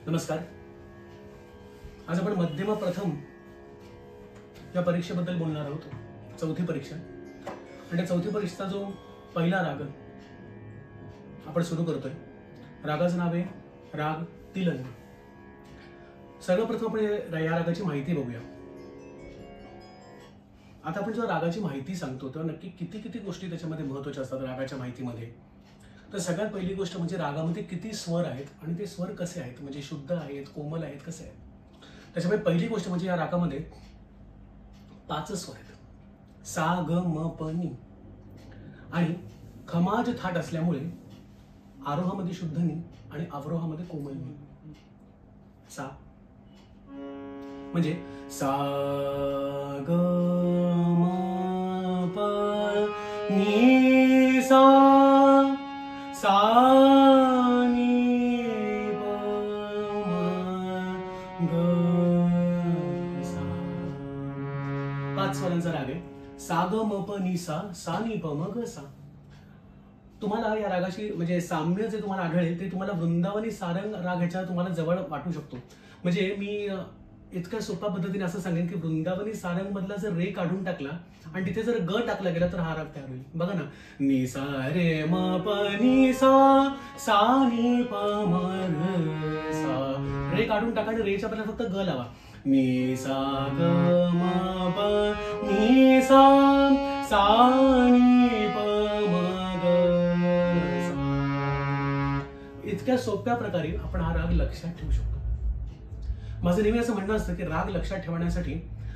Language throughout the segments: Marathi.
नमस्कार. आज आपण मध्यम प्रथम या परीक्षेबद्दल बोलणार आहोत. चौथी परीक्षा आणि त्या चौथी परीक्षेचा जो पहिला राग आपण सुरू करतोय, रागाचं नाव आहे राग तिलंग. सर्वप्रथम आपण या रागाची माहिती बघूया. आता आपण जेव्हा रागाची माहिती सांगतो तेव्हा नक्की किती गोष्टी त्याच्यामध्ये महत्त्वाच्या असतात रागाच्या माहितीमध्ये. तर सगळ्यात पहिली गोष्ट म्हणजे रागामध्ये किती स्वर आहेत आणि ते स्वर कसे आहेत, म्हणजे शुद्ध आहेत, कोमल आहेत, कसे आहेत. त्याच्यामुळे पहिली गोष्ट म्हणजे या रागामध्ये 5 स्वर आहेत. सा ग म प नी. आणि खमाज थाट असल्यामुळे आरोहामध्ये शुद्ध नी आणि अवरोहामध्ये कोमल नी. सा म्हणजे सा ग म प नी सा, सा नी प म ग सा. 5 स्वरांचा राग आहे. सा ग म प नी सा, सा नी प म ग सा. तुम्हाला या रागाशी म्हणजे साम्य जे तुम्हाला आढळेल ते तुम्हाला वृंदावनी सारंग राग ह्याच्या तुम्हाला जवळ वाटू शकतो. म्हणजे मी इतक्या सोप्या पद्धतीने असं सांगेन की वृंदावनी सारंग मधला जर रे काढून टाकला आणि तिथे जर ग टाकला गेला तर हा राग तयार होईल. बघा ना, नी सा रे म प नी सा, सा नी प म ग सा. रे काढून टाका आणि रेच्या बदल्यात फक्त ग लावा. नी सा ग म प नी सा, सा नी प म ग सा. इतक्या सोप्या प्रकारे आपण हा राग लक्षात ठेवू शकतो. माझं नेहमी असं म्हणणं असतं की राग लक्षात ठेवण्यासाठी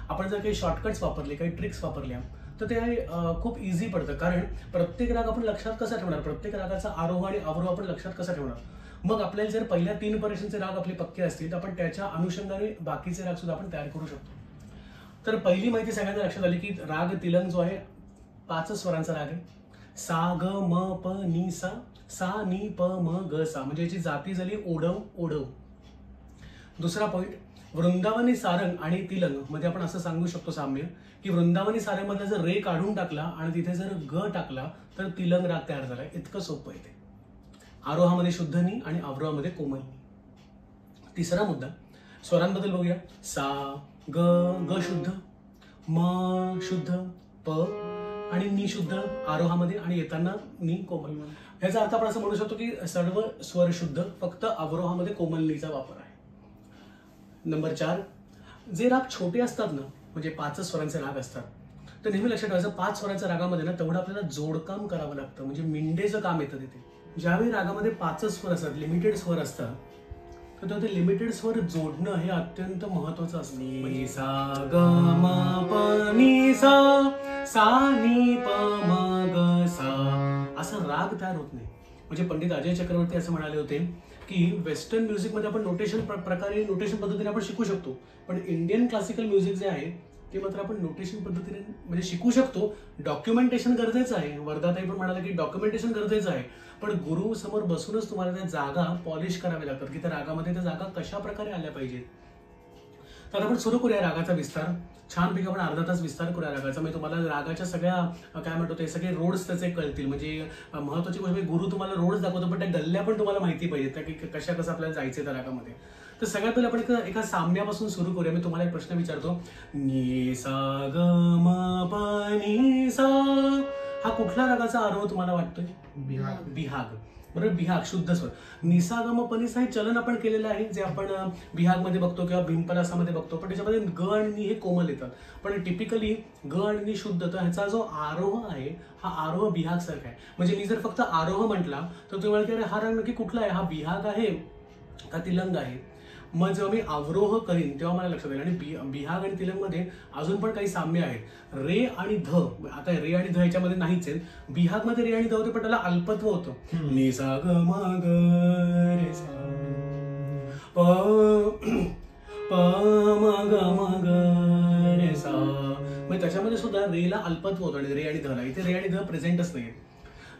आपण जर काही शॉर्टकट्स वापरले, काही ट्रिक्स वापरल्या तर ते खूप इझी पडतं. कारण प्रत्येक राग आपण लक्षात कसा ठेवणार, प्रत्येक रागाचा आरोह आणि अवरोह आपण लक्षात कसा ठेवणार. मग आपल्याला जर पहिल्या 3 परीक्षांचे राग आपले पक्के असतील तर आपण त्याच्या अनुषंगाने बाकीचे राग सुद्धा आपण तयार करू शकतो. तर पहिली माहिती सगळ्यांना लक्षात आली की राग तिलंग जो आहे 5 स्वरांचा राग आहे. सा ग म प नी सा, सा नी प म ग सा. म्हणजे याची जाती झाली ओढव ओढव. दुसरा पॉइंट, वृंदावनी सारंग आणि तिलंग मध्ये आपण असं सांगू शकतो साम्य की वृंदावनी सारंग मधला जर रे काढून टाकला आणि तिथे जर ग टाकला तर तिलंग राग तयार झाला. इतकं सोपं आहे ते. आरोहामध्ये शुद्ध नी आणि अवरोहामध्ये कोमल नी. तिसरा मुद्दा, स्वरांबद्दल बघूया. सा ग, ग शुद्ध, म शुद्ध, प आणि नी शुद्ध आरोहामध्ये आणि येताना नी कोमल. याचा अर्थ आपण असं म्हणू शकतो की सर्व स्वर शुद्ध, फक्त अवरोहामध्ये कोमल नीचा वापर आहे. नंबर 4, जे राग छोटे असतात ना, म्हणजे 5 स्वरांचे राग असतात, तर नेहमी लक्षात ठेवायचं 5 स्वरांच्या रागामध्ये ना तेवढं आपल्याला जोडकाम करावं लागतं, म्हणजे मिंडेचं काम येतं तिथे. ज्यावेळी रागामध्ये 5 स्वर असतात, लिमिटेड स्वर असतात, तर ते लिमिटेड स्वर जोडणं हे अत्यंत महत्वाचं असतं. म्हणजे सा ग म प नी सा, सा नी प म ग सा असा राग तयार होत नाही. म्हणजे पंडित अजय चक्रवर्ती असं म्हणाले होते की वेस्टर्न म्युझिकमध्ये आपण नोटेशन पद्धतीने आपण शिकू शकतो, पण इंडियन क्लासिकल म्युझिक जे आहे ते मात्र आपण नोटेशन पद्धतीने म्हणजे शिकू शकतो. डॉक्युमेंटेशन गरजेचं आहे. वर्धाताई पण म्हणाले की डॉक्युमेंटेशन गरजेचं आहे, पण गुरु समोर बसूनच तुम्हाला त्या जागा पॉलिश कराव्या लागतात की त्या रागामध्ये त्या जागा कशा प्रकारे आल्या पाहिजेत. तर आपण सुरू करूया रागाचा विस्तार. छानपैकी आपण अर्धा तास विस्तार करूया रागाचा. म्हणजे तुम्हाला रागाच्या सगळ्या काय म्हणतो ते सगळे रोड्स त्याचे कळतील. म्हणजे महत्वाची गोष्ट म्हणजे गुरु तुम्हाला रोड्स दाखवतो, पण त्या गल्ल्या पण तुम्हाला माहिती पाहिजेत की कशा कसं आपल्याला जायचं त्या रागामध्ये. तर सगळ्यात पहिले आपण एका साम्यापासून सुरू करूया. मी तुम्हाला एक प्रश्न विचारतो. नी सा ग म प नी सा हा कुठल्या रागाचा आरोह तुम्हाला वाटतोय? बिहाग. बरोबर, बिहाग शुद्ध स्वर. निसा ग म प नी सा हे चलन आपण केलेलं आहे, जे आपण बिहाग मध्ये बघतो किंवा भिमपलासामध्ये बघतो, पण त्याच्यामध्ये ग आणि नी हे कोमल येतात. पण टिपिकली ग आणि नी शुद्ध, तर ह्याचा जो आरोह आहे हा आरोह बिहाग सारखा आहे. म्हणजे मी जर फक्त आरोह म्हटला तर तुम्हाला की हा राग नक्की कुठला आहे, हा बिहाग आहे का तिलंग आहे. मग जेव्हा मी अवरोह करीन तेव्हा मला लक्षात येईल. आणि बिहाग आणि तिलंग मध्ये अजून पण काही साम्य आहेत. रे आणि ध, आता रे आणि ध याच्यामध्ये नाहीच आहे. बिहाग मध्ये रे आणि ध होते पण त्याला अल्पत्व होतं. नि सा ग म ग रे सा, प म ग रे सा. मग त्याच्यामध्ये सुद्धा रेला अल्पत्व होतं आणि रे आणि धला. इथे रे आणि ध प्रेझेंटच नाही.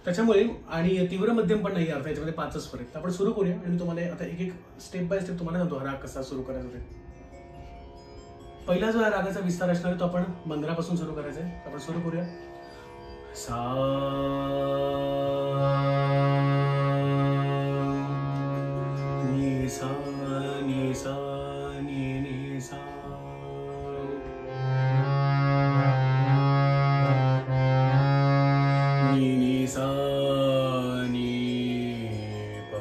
त्याच्यामुळे आणि तीव्र मध्यम पण नाही अर्थ, याच्यामध्ये 5च स्वर आहेत. आपण सुरू करूया आणि तुम्हाला आता एक स्टेप बाय स्टेप तुम्हाला सांगतो हा राग कसा सुरू करायचा ते. पहिला जो रागाचा विस्तार असणार तो आपण मंद्रापासून सुरू करायचा आहे. आपण सुरू करूया. सा नी सा नि सा नि सा नि सा नि प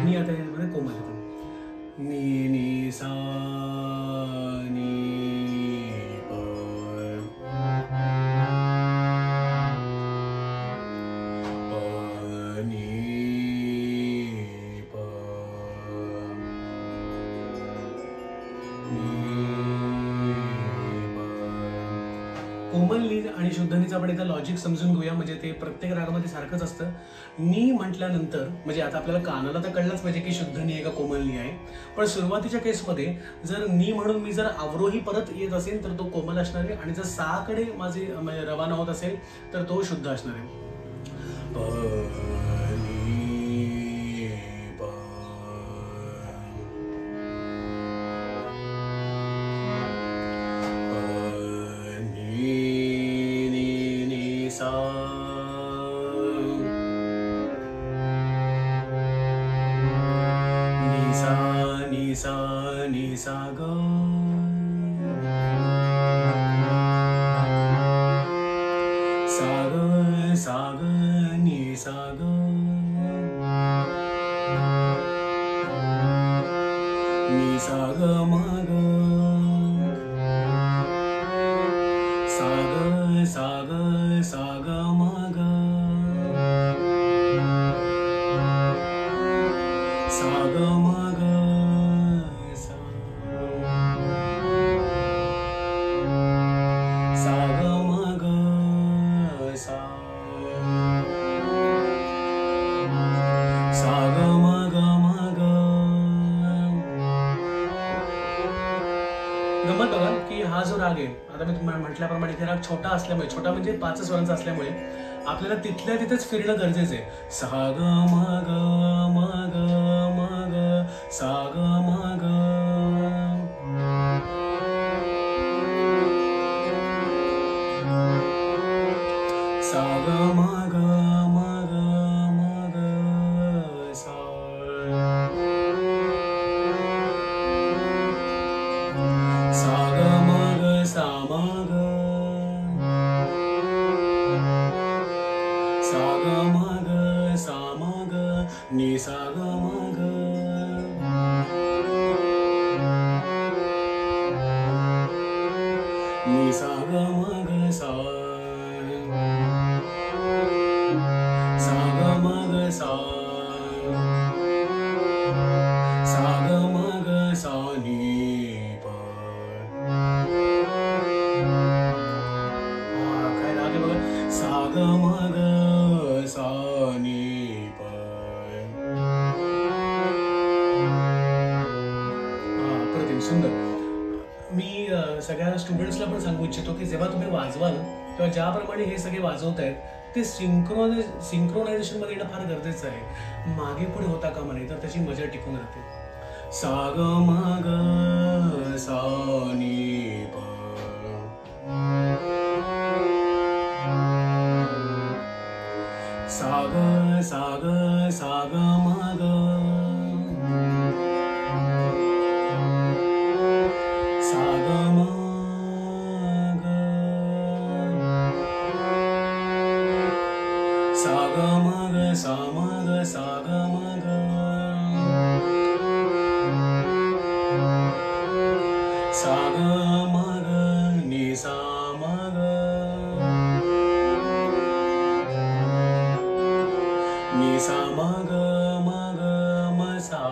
नि आता यामध्ये कोमल येतो नि सा नि प प नि प कोमल नी आणि शुद्ध नीचं आपण एकदा लॉजिक समजून घेऊया. म्हणजे ते प्रत्येक रागामध्ये सारखंच असतं. नी म्हटल्यानंतर म्हणजे आता आपल्याला कानाला तर कळलंच पाहिजे की शुद्ध नी आहे का कोमल नी आहे. पण सुरुवातीच्या केसमध्ये जर नी म्हणून मी जर अवरोही परत येत असेल तर तो कोमल असणार आहे आणि जर साकडे माझे रवाना होत असेल तर तो शुद्ध असणार आहे. नि सा ग सा ग नि सा ग नि सा ग म ग सा ग म ग सा ग म ग गमत बघा की हा जो राग आहे आता मी तुम्हाला म्हटल्याप्रमाणे हे राग छोटा असल्यामुळे छोटा म्हणजे 5 स्वरांचा असल्यामुळे आपल्याला तिथल्या तिथेच फिरणं गरजेचं आहे. सा ग म ग म ग म ग सा ग म ग सा ग म ग म ग म ग सा नि सा ग म ग नि सा ग म ग सा ग म ग सा ग म ग सा नि प काय राग आहे बघा. सा ग म ग सा नि प सुंदर. मी सगळ्या स्टुडंट्सला पण सांगू इच्छितो की जेव्हा तुम्ही वाजवाल तेव्हा ज्याप्रमाणे हे सगळे वाजवत आहेत ते सिंक्रोनायझेशन मध्ये येणं फार गरजेचं आहे. मागे पुढे होता कामा नये तर त्याची मजा टिकून राहते. सा ग म ग सा नि प सा ग म ग सा ग म ग सा ग म ग सा म ग सा ग म ग सा ग म ग नि सा म ग नि सा म ग म सा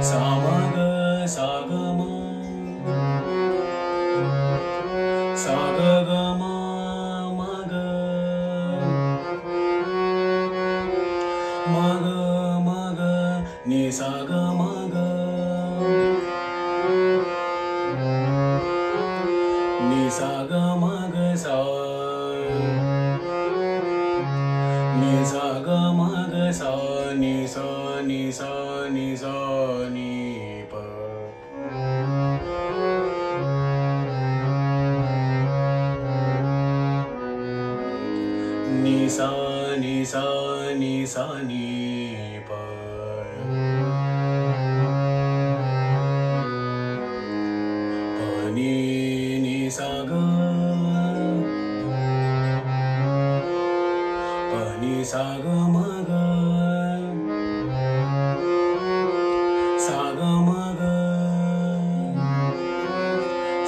सा म ग सा ग म सा ग ग म ग म ग नि सा ग म ग नि सा ग म ग सा नि सा ग म ग सा नि सा नि सा नि सा नि प नि सा नि सा नि सा नि प प नि सा ग प नि सा ग म ग सा ग म ग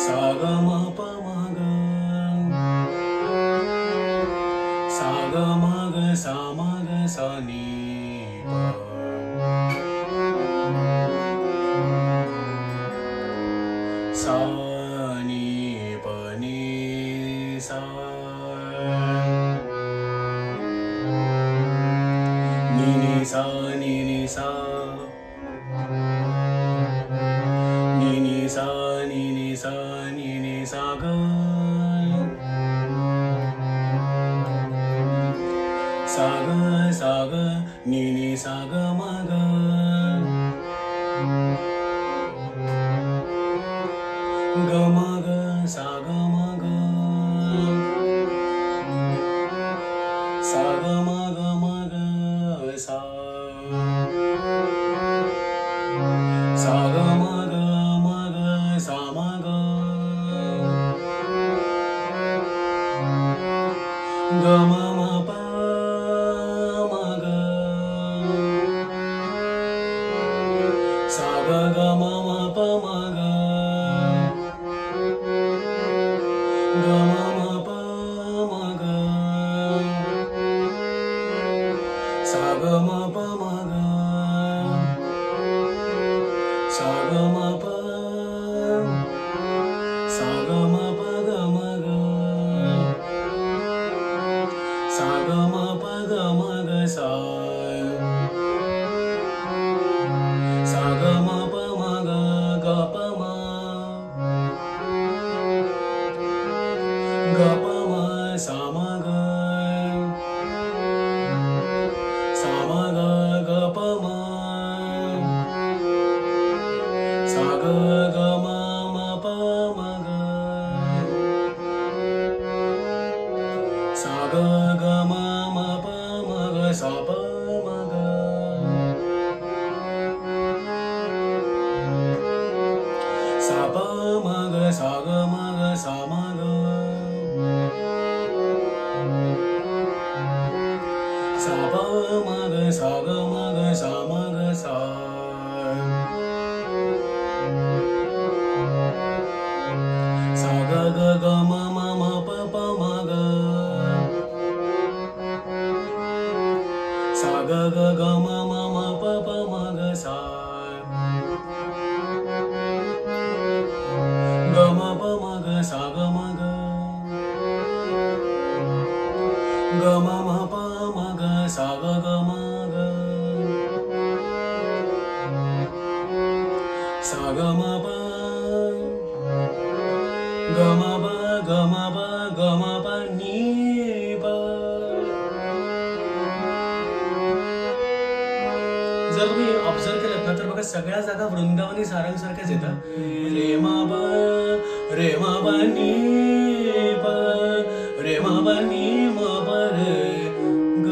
सा ग म प म ग सा ग म ग सा म ग सा नि प सा नि प नि सा नि सा नि सा नि सा नि सा नि सा ग सा ग सा ग नि सा ग म ग ग म ग सा ग म ग सा ग म ग म ग सा सा ग म ग म ग सा म ग ग म म प म ग सा ग ग म म प म ग ग म म प म ग सा ग म प म ग सा ग म प सा ग म प ग म ग सा ग म प ग म ग सा सा ग म प म ग ग प म ग प म सा म ग सा म ग ग प म सा ग ग म म प म ग सा ग ग म म प म ग सा प म ग सा प म ग सा ग म ग सा म ग सा प म ग सा ग म ग सा म ग सा सा ग ग ग म म म प प म ग सा ग ग ग म म म प प म ग सा ग म प म ग सा ग म ग ग म म प म ग सा ग ग म ग सा ग म प ग म प ग म प ग म प नि प जर तुम्ही ऑब्झर्व केलं ना तर बघा सगळ्या जागा वृंदावनी सारंगसारख्याच येतात रे मा ब रे मा ब नि प रे मा ब नि म प रे ग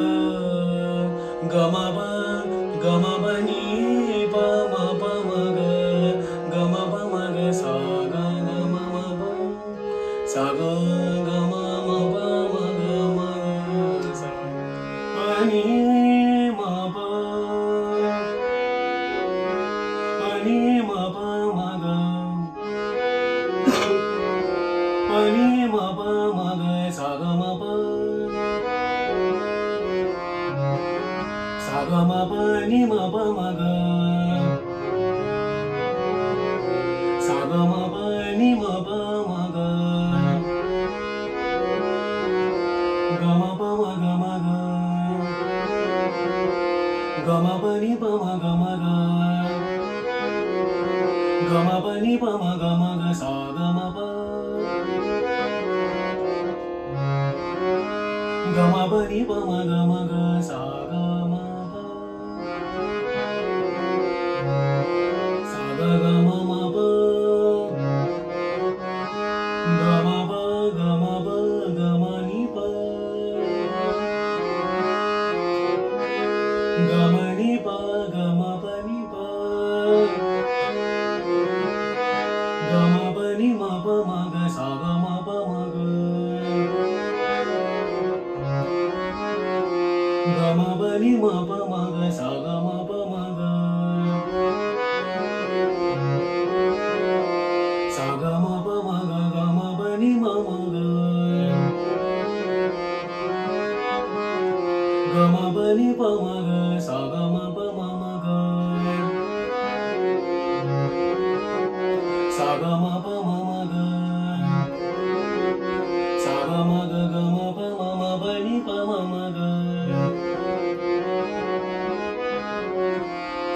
ग म प ग म प नि प म प म ग ग म प म ग सा ग ग म म प सा ग ग म म प म ग म सा प नि म प प नि म प म ग प नि म प म ग सा ग म प सा ग म प नि म प म ग सा ग म प नि म प म ग ग म प म ग म ग ग म प नि प म ग म ग ग म प नि प म ग म ग सा ग म प ग म प नि प म ग म ग सा ग म प सा ग ग म म प ग म प ग म प ग म नि प गमनी प गम पनी प गम पनी म प म ग सा ग म प म ग गम पनी म प म ग सा ग म प म ग सा ग म प म ग गम पनी म म ग गम पनी प म ग सा ग म प म म ग सा ग म प म म ग सा ग म ग ग म प म म प नि प म म ग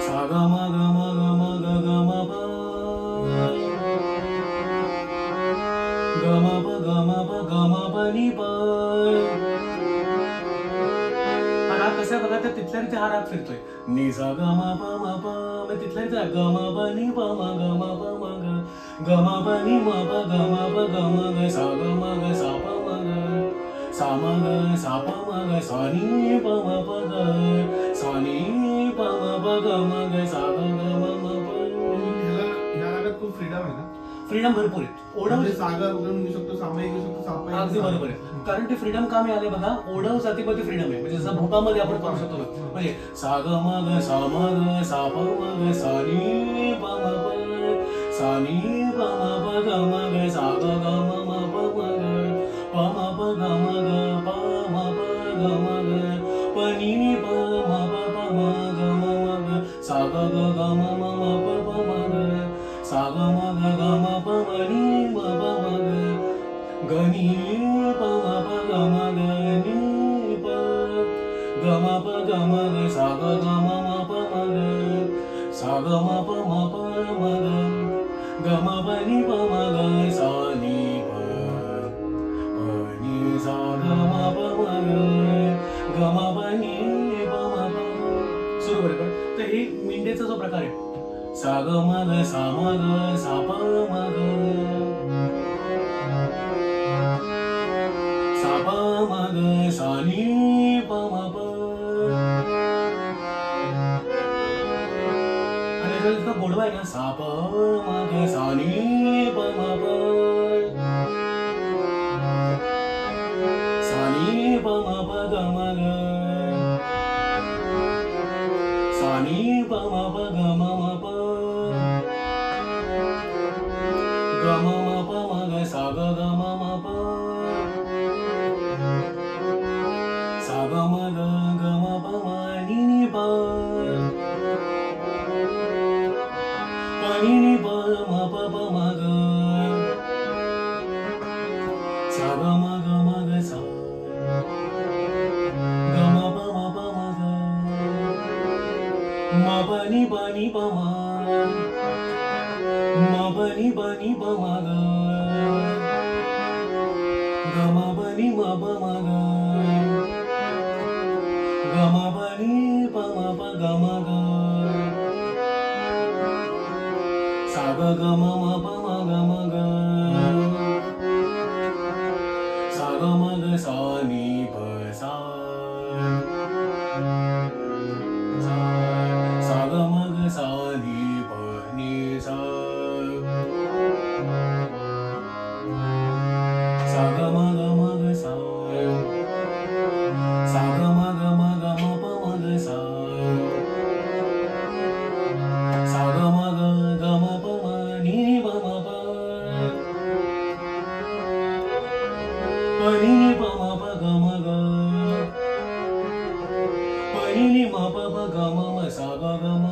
सा ग म ग म ग म ग ग म प ग म प ग म प ग म प नि प. कसा बघा तर तिथल्या तिथे हा राग फिरतोय. नि सा ग म प म प मग तिथल्या तिथे ग म प नि प म ग म प म ग ग म प नि म प ग म प ग म ग सा ग म ग सा प म ग सा म ग सा प म ग सा नि प म प ग सा नि प म प ग म ग सा ग ग म म प. ह्या रागात खूप फ्रीडम आहे ना. फ्रीडम भरपूर आहे. ओढव सागर वगैरे घेऊ शकतो, सामाई घेऊ शकतो, सापाई. अगदी बरोबर आहे. कारण ते फ्रीडम का मिळाले बघा, ओढव जातीमध्ये फ्रीडम आहे. म्हणजे जसं भूपामध्ये आपण करू शकतो ना, म्हणजे सा ग म ग सा म ग सा प म ग सा नि प म प सा नि प म प ग म ग सा ग ग म म प म ग प म प ग म ग प म प ग म ग प नि प म प प म ग म म ग सा ग ग ग म म म प प म ग सा ग म ग ग म प म नि म प म ग ग नि प म प ग म ग नि प ग म प ग म ग सा ग ग म म प म ग सा ग म प म प म ग ग म प नि प म ग सा नि प प नि सा ग म प म ग ग म प नि प म प. सुरू बरोबर. तर हे मिंडेचा जो प्रकार आहे, सा ग म ग सा म ग सा प म ग सा प म ग सा नि प म प. आणि याचा इतका गोडवा आहे ना, सा प म ग सा नि प म प सा नि प म प ग म ग सा नि प म प ग म म प ग म म प म ग सा ग ग म म प सा ग म ग ग म प म नि नि प प नि नि प म प प म ग सा ग म ग म ग सा ग म प म प म ग म प नि प नि प म म प नि प नि प म ग ग म प नि म प म ग ग म प नि प म प ग म ग सा ग ग म म प म ग म ग सा ग म ग सा नि प सा सा ग म ग सा नि प नि सा सा ग म ग म ग सा सा ग म ग म ग म प म ग सा सा ग म ग ग म प म नि प म प प नि प म प ग म ग प नि म प प ग म म सा ग ग म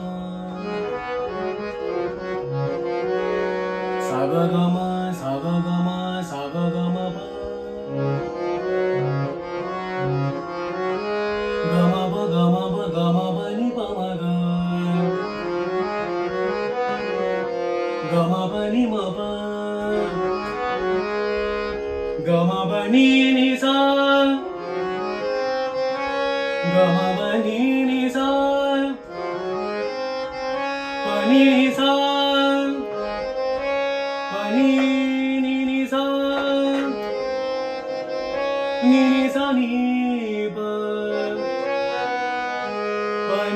सा ग ग म सा ग ग म सा ग ग म प ग म प ग म प ग म प नि प म ग ग म प नि म प ग म प नि नि सा ग म प नि नि सा प नि सा प नि नि नि सा नि नि सा नि प प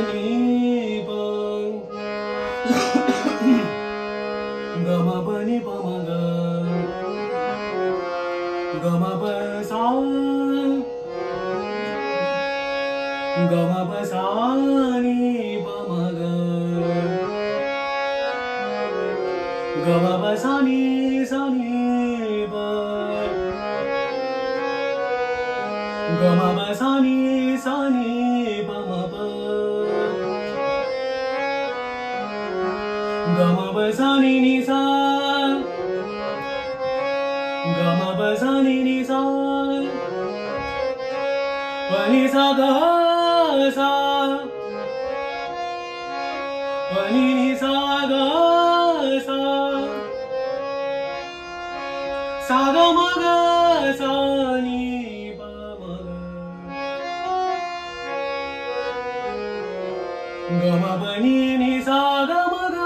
नी प ग म प नि प म ग ग म प सा ग म प सा नि प म ग ग म प सा नि प ग म प सा नि प म प ग म प सा नि सा ग म प सा नि सा प नि सा ग सा प नि सा ग सा सा ग म ग सा नि प म ग ग म प नि सा ग म ग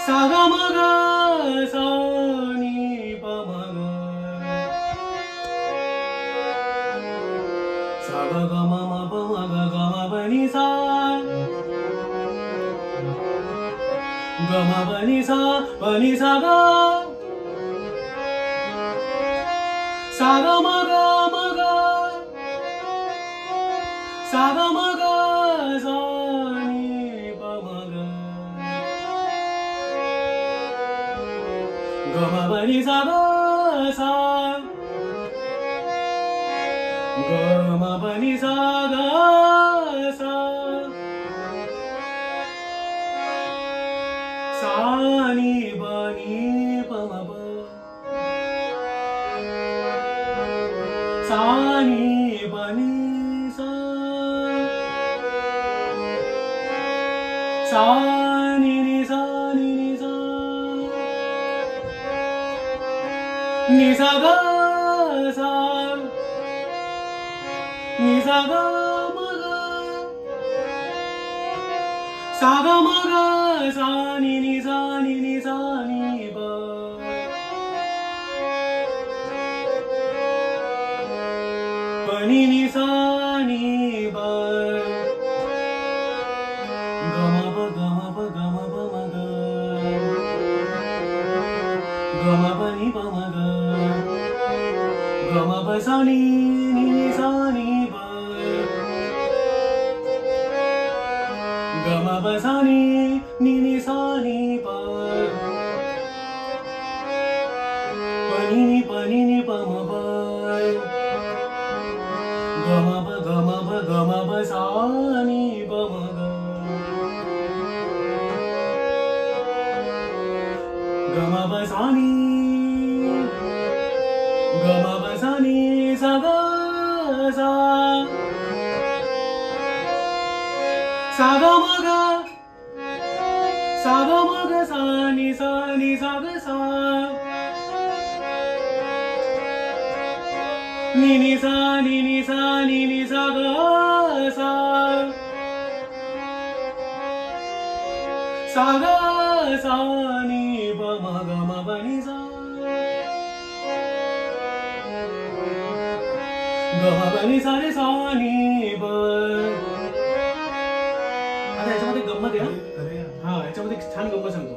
सा ग म ग सा नि प म ग सा ग ग म म प म ग ग म प नि सा ग म प नि सा प नि सा ग सा ग म ग सा ग म ग सा नि प म ग ग म प नि सा ग सा ग म प नि सा ग सा सा नि प म प सा नि प नि सा सा नि सा नि सा नि सा ग सा नि सा ग म ग सा ग म ग सा नि सा नि सा नि प प नि सा नि प ग म प ग म प ग म प म ग ग म प नि प म ग ग म प सा नि सा नि प ग म प सा नि सा नि प प नि प म प ग म प ग म प ग म प सा नि प म ग ग म प सा नि ग म प सा नि सा ग सा सा ग म ग सा ग म ग सा नि सा ग सा नि सा सा ग सा सा ग सा नि प म ग म प नि सा ग म प नि सा रे सा नि प. आता याच्यामध्ये गंमत आहे हा याच्यामध्ये एक छान गंमत सांगतो.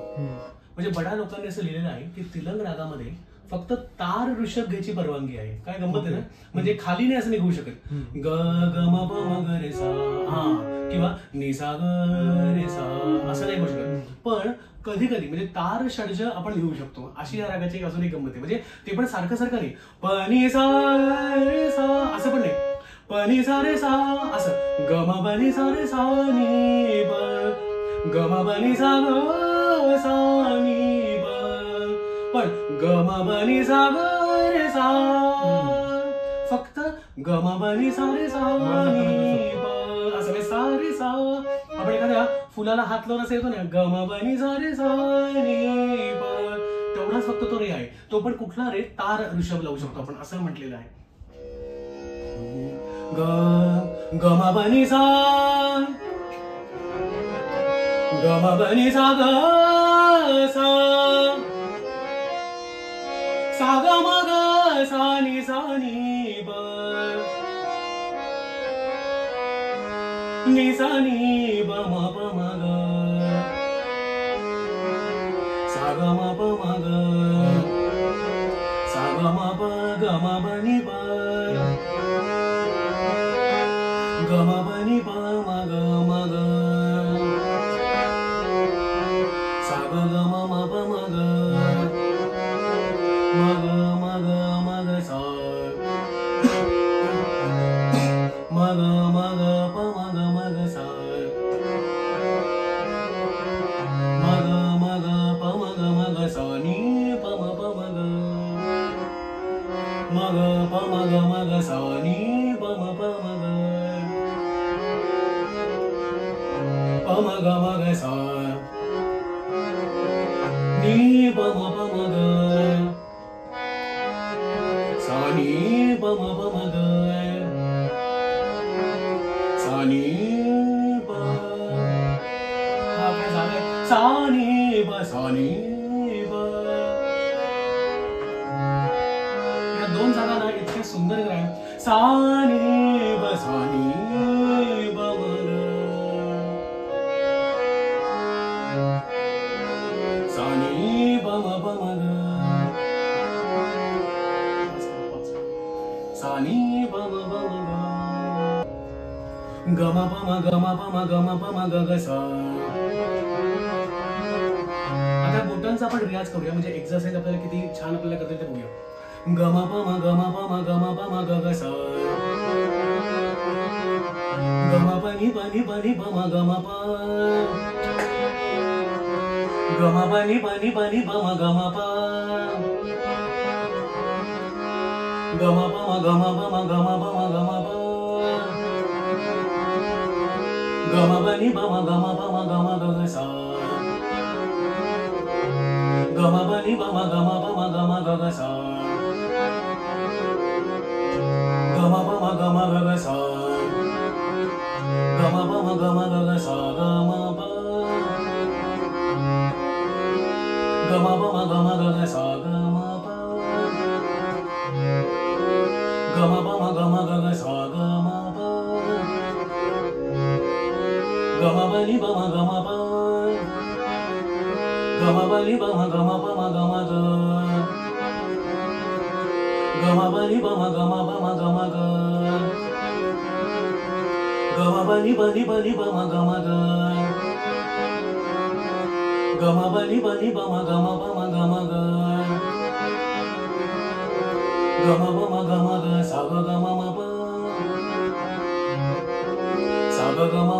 म्हणजे बड्या लोकांनी असं लिहिलेलं आहे की तिलंग रागामध्ये फक्त तार ऋषभ घ्यायची परवानगी आहे. काय गंमत आहे ना, म्हणजे खाली नाही असं निघू शकत. ग ग म प म ग रे सा हा किंवा नि सा ग रे सा असं नाही होऊ शकत. पण कधी कधी म्हणजे तार षड्ज आपण लिहू शकतो. अशी या रागाची एक अजून एक गंमत आहे. म्हणजे ते पण सारखं सारखं नाही, प नि सा रे सा असं पण नाही, प नि सा रे सा असं ग म प नि सा रे सा नि प ग म प नि सा ग सा नि प पण ग म प नि सा ग रे सा फक्त ग म प नि सा रे सा नि प असं सा रे सा. आपण एखाद्या फुलाला हात लावून असं येतो ना, ग म प नि सा रे सा नि प तेवढाच फक्त तो रे आहे. तो पण कुठला रे, तार ऋषभ लावू शकतो आपण असं म्हटलेलं आहे. ग ग म प नि सा ग म प नि सा ग सा सा ग म ग सा नि प नि सा नि ब म प म ग सा ग म प म ग सा ग म प ग म प नि प ग म प नि प म ग सा ग ग म म प म ग सा म ग प म ग सा म ग प म ग सा नि प म प म ग म ग प म ग सा नि प म प म ग प म ग सा नि प म प म ग सा नि प म प म ग सा नि प हा काय झालंय सा नि प सा नि प या दोन जागा ना इतक्या सुंदर आहे सा नि प सा नि प म ग सा नि प म प म ग सा नि प म प म ग ग म प म ग म प म ग म प म ग ग सा आता बोटांचा आपण रियाज करूया म्हणजे एक्सरसाइज आपल्याला किती छान आपल्याला करता येईल ते बघूया ग म प म ग म प म ग म प म ग ग सा ग म प नि प नि प नि प म ग म प ग म प नि प नि प नि प म ग म प ग म प म ग म प म ग म प म ग म प ग म प नि प म ग म प म ग म ग ग सा ग म प नि प म ग म प म ग म ग ग सा ग म प म ग म ग ग सा ग म प म ग म ग ग सा ग म प ग म प म ग म ग ग सा ग म प ग म प म ग म ग ग सा ग म प ग म प नि प म ग म प ग म प नि प म ग म प म ग म ग ग म प नि प म ग म प म ग म ग ग म प नि प नि प नि प म ग म ग ग म प नि प नि प म ग म प म ग म ग ग म प म ग म ग सा ग ग म म प सा ग ग म